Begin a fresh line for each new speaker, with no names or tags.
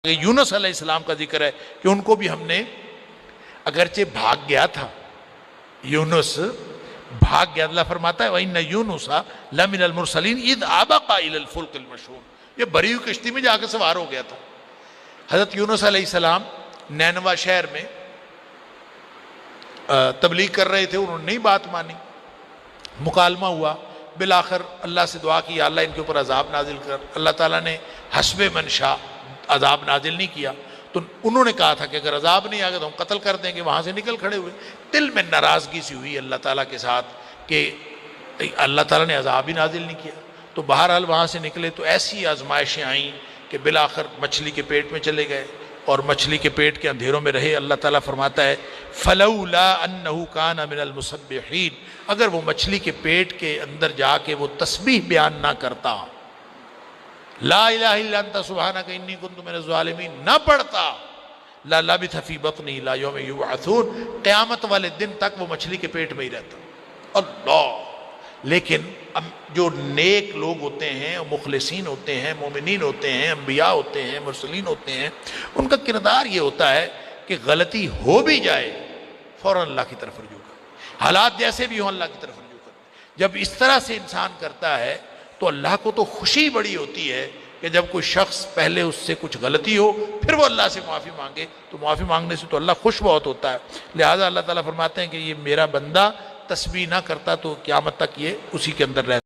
یونس علیہ السلام کا ذکر ہے کہ ان کو بھی ہم نے اگرچہ بھاگ گیا تھا، یونس بھاگ گیا، اللہ فرماتا ہے وَإِنَّ يُونُسَ لَمِنَ الْمُرْسَلِينَ إِذْ أَبَقَ إِلَى الْفُلْكِ الْمَشْحُونِ، یہ بری ہوئی کشتی میں جا کے سوار ہو گیا تھا۔ حضرت یونس علیہ السلام نینوا شہر میں تبلیغ کر رہے تھے، انہوں نے نہیں بات مانی، مکالمہ ہوا، بالآخر اللہ سے دعا کی یا اللہ ان کے اوپر عذاب نازل کر۔ اللہ تعالیٰ نے حسب منشا عذاب نازل نہیں کیا، تو انہوں نے کہا تھا کہ اگر عذاب نہیں آگا تو ہم قتل کر دیں گے، وہاں سے نکل کھڑے ہوئے۔ دل میں ناراضگی سی ہوئی اللہ تعالیٰ کے ساتھ کہ اللہ تعالیٰ نے عذاب ہی نازل نہیں کیا، تو بہرحال وہاں سے نکلے تو ایسی آزمائشیں آئیں کہ بالآخر مچھلی کے پیٹ میں چلے گئے اور مچھلی کے پیٹ کے اندھیروں میں رہے۔ اللہ تعالیٰ فرماتا ہے فَلَوْلَا أَنَّهُ كَانَ مِنَ الْمُسَبِّحِينَ، اگر وہ مچھلی کے پیٹ کے اندر جا کے وہ تسبیح بیان نہ کرتا، لا الہ الا انت سبحانک انی کنت من الظالمین نہ پڑھتا، لَلَبِثَ فِی بَطْنِهِ إِلَىٰ یوم یبعثون، قیامت والے دن تک وہ مچھلی کے پیٹ میں ہی رہتا۔ اللہ! لیکن جو نیک لوگ ہوتے ہیں، مخلصین ہوتے ہیں، مومنین ہوتے ہیں، انبیاء ہوتے ہیں، مرسلین ہوتے ہیں، ان کا کردار یہ ہوتا ہے کہ غلطی ہو بھی جائے فوراً اللہ کی طرف رجوع کر، حالات جیسے بھی ہوں اللہ کی طرف رجوع کر۔ جب اس طرح سے انسان کرتا ہے تو اللہ کو تو خوشی بڑی ہوتی ہے کہ جب کوئی شخص پہلے اس سے کچھ غلطی ہو پھر وہ اللہ سے معافی مانگے، تو معافی مانگنے سے تو اللہ خوش بہت ہوتا ہے۔ لہٰذا اللہ تعالیٰ فرماتے ہیں کہ یہ میرا بندہ تسبیح نہ کرتا تو قیامت تک یہ اسی کے اندر رہتا۔